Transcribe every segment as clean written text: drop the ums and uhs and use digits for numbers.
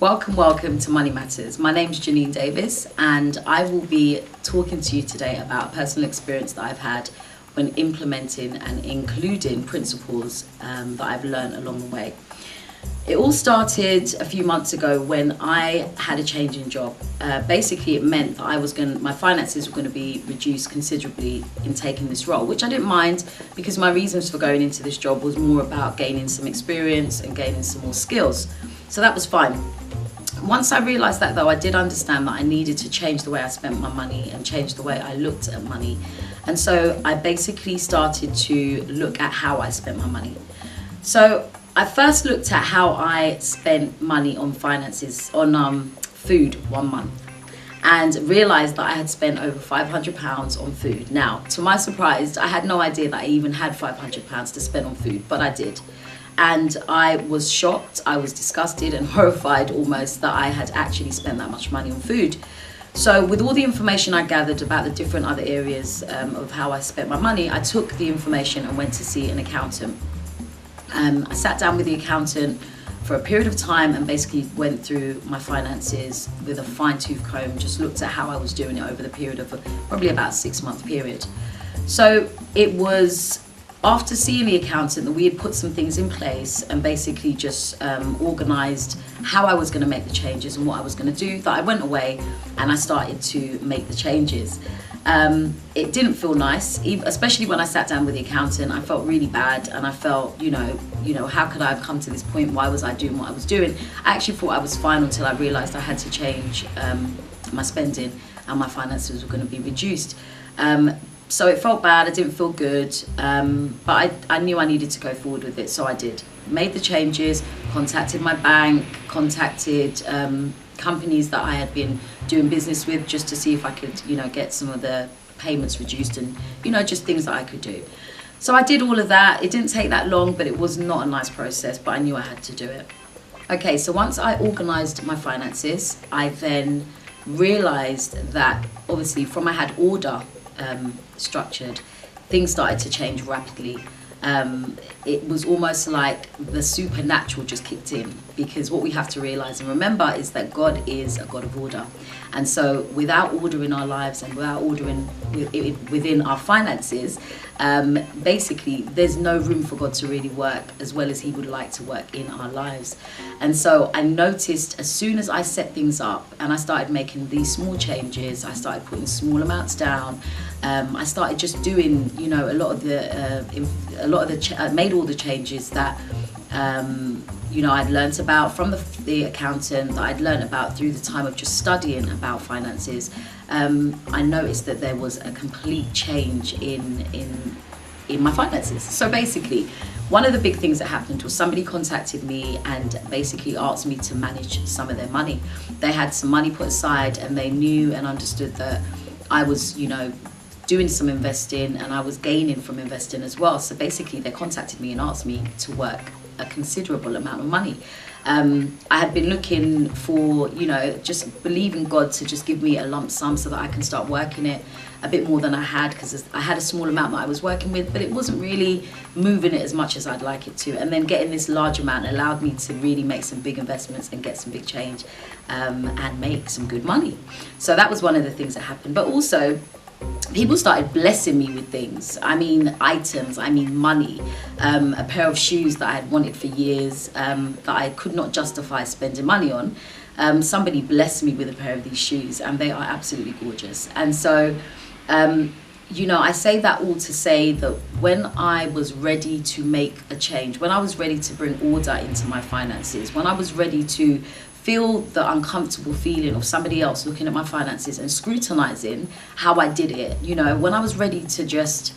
Welcome to Money Matters. My name's Janine Davis, and I will be talking to you today about a personal experience that I've had when implementing and including principles that I've learned along the way. It all started a few months ago when I had a change in job. Basically, it meant that my finances were going to be reduced considerably in taking this role, which I didn't mind because my reasons for going into this job was more about gaining some experience and gaining some more skills. So that was fine. Once I realised that, though, I did understand that I needed to change the way I spent my money and change the way I looked at money. And so I basically started to look at how I spent my money. So I first looked at how I spent money on food 1 month, and realised that I had spent over £500 on food. Now, to my surprise, I had no idea that I even had £500 to spend on food, but I did. And I was shocked, I was disgusted and horrified almost that I had actually spent that much money on food. So with all the information I gathered about the different other areas of how I spent my money, I took the information and went to see an accountant. I sat down with the accountant for a period of time and basically went through my finances with a fine-tooth comb, just looked at how I was doing it over the period of probably about a 6-month period. So it was after seeing the accountant that we had put some things in place and basically just organised how I was going to make the changes and what I was going to do, that I went away and I started to make the changes. It didn't feel nice, especially when I sat down with the accountant. I felt really bad, and I felt, you know, how could I have come to this point? Why was I doing what I was doing? I actually thought I was fine until I realised I had to change my spending and my finances were going to be reduced. So it felt bad, I didn't feel good, but I knew I needed to go forward with it, so I did. Made the changes, contacted my bank, contacted companies that I had been doing business with just to see if I could, get some of the payments reduced and, just things that I could do. So I did all of that. It didn't take that long, but it was not a nice process, but I knew I had to do it. Okay, so once I organised my finances, I then realised that obviously from I had order structured, things started to change rapidly. It was almost like the supernatural just kicked in, because what we have to realize and remember is that God is a God of order. And so without order in our lives and without order within our finances, basically there's no room for God to really work as well as he would like to work in our lives. And so I noticed as soon as I set things up and I started making these small changes, I started putting small amounts down, I started just doing, I made all the changes that I'd learnt about from the accountant, that I'd learnt about through the time of just studying about finances. I noticed that there was a complete change in my finances. So basically, one of the big things that happened was somebody contacted me and basically asked me to manage some of their money. They had some money put aside and they knew and understood that I was, doing some investing and I was gaining from investing as well. So basically they contacted me and asked me to work a considerable amount of money. I had been looking for, just believing God to just give me a lump sum so that I can start working it a bit more than I had, because I had a small amount that I was working with, but it wasn't really moving it as much as I'd like it to. And then getting this large amount allowed me to really make some big investments and get some big change and make some good money. So that was one of the things that happened. But also, people started blessing me with things. I mean items, I mean money. A pair of shoes that I had wanted for years, that I could not justify spending money on. Somebody blessed me with a pair of these shoes and they are absolutely gorgeous. And so, I say that all to say that when I was ready to make a change, when I was ready to bring order into my finances, when I was ready to feel the uncomfortable feeling of somebody else looking at my finances and scrutinizing how I did it, when I was ready to just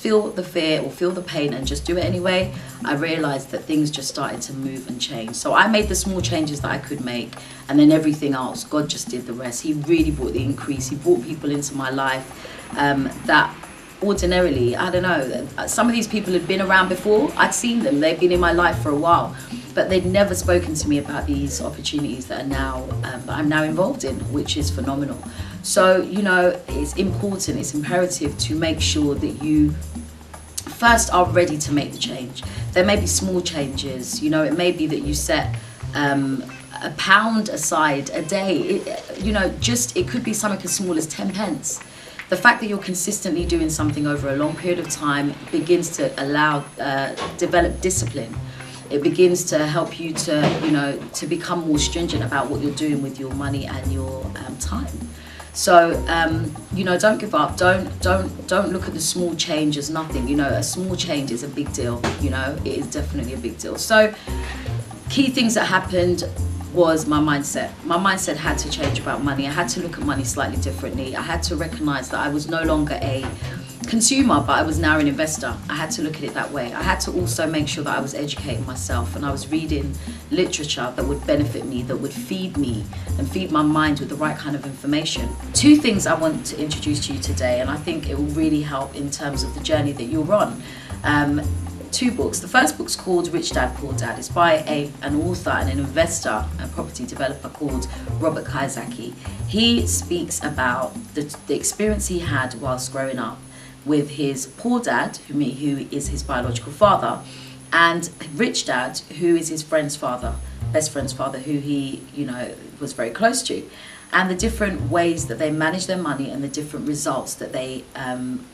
feel the fear or feel the pain and just do it anyway, I realized that things just started to move and change. So I made the small changes that I could make, and then everything else, God just did the rest. He really brought the increase. He brought people into my life that ordinarily, I don't know, some of these people had been around before. I'd seen them, they've been in my life for a while, but they'd never spoken to me about these opportunities that I'm now involved in, which is phenomenal. So, it's important, it's imperative to make sure that you first are ready to make the change. There may be small changes, it may be that you set a pound aside a day, it could be something as small as 10 pence. The fact that you're consistently doing something over a long period of time begins to develop discipline. It begins to help you to become more stringent about what you're doing with your money and your time. So, don't give up. Don't look at the small change as nothing. A small change is a big deal. It is definitely a big deal. So, key things that happened was my mindset. My mindset had to change about money. I had to look at money slightly differently. I had to recognize that I was no longer a consumer, but I was now an investor. I had to look at it that way. I had to also make sure that I was educating myself and I was reading literature that would benefit me, that would feed me and feed my mind with the right kind of information. Two things I want to introduce to you today, and I think it will really help in terms of the journey that you're on. Two books. The first book's called Rich Dad, Poor Dad. It's by an author and an investor, a property developer called Robert Kiyosaki. He speaks about the experience he had whilst growing up with his poor dad, who is his biological father, and rich dad, who is his friend's father, best friend's father, who he, was very close to, and the different ways that they managed their money and the different results that they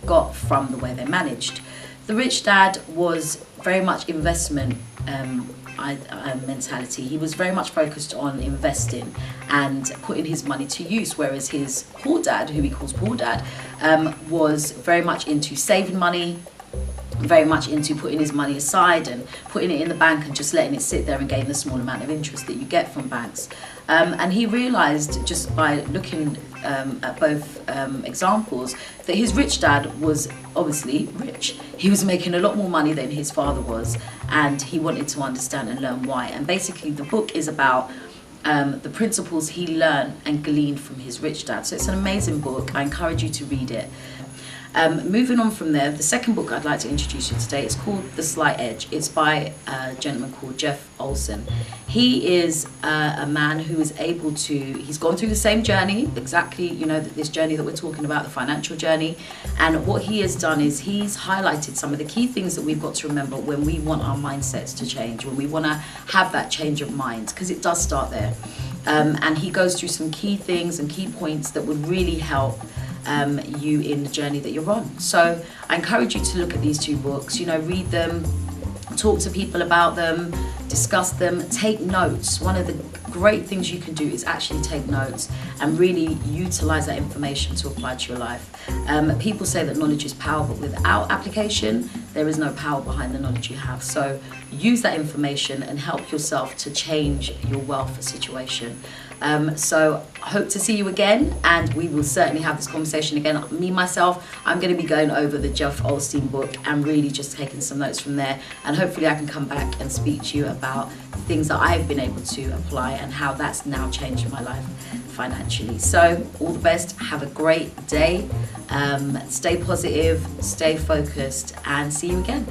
got from the way they managed. The rich dad was very much investment mentality. He was very much focused on investing and putting his money to use, whereas his poor dad, who he calls poor dad, was very much into saving money, very much into putting his money aside and putting it in the bank and just letting it sit there and gain the small amount of interest that you get from banks. And he realized, just by looking at both examples, that his rich dad was obviously rich. He was making a lot more money than his father was, and he wanted to understand and learn why. And basically the book is about the principles he learned and gleaned from his rich dad. So it's an amazing book. I encourage you to read it. Moving on from there, the second book I'd like to introduce you today is called The Slight Edge. It's by a gentleman called Jeff Olson. He is a man who is able to, he's gone through the same journey, exactly, this journey that we're talking about, the financial journey. And what he has done is he's highlighted some of the key things that we've got to remember when we want our mindsets to change, when we want to have that change of mind, because it does start there. And he goes through some key things and key points that would really help you in the journey that you're on. So I encourage you to look at these two books, read them, talk to people about them, discuss them, take notes. One of the great things you can do is actually take notes and really utilize that information to apply to your life. People say that knowledge is power, but without application, there is no power behind the knowledge you have. So use that information and help yourself to change your wealth situation. So I hope to see you again, and we will certainly have this conversation again. Me, myself, I'm going to be going over the Jeff Olson book and really just taking some notes from there, and hopefully I can come back and speak to you about things that I've been able to apply and how that's now changed my life financially. So all the best, have a great day, stay positive, stay focused, and see you again.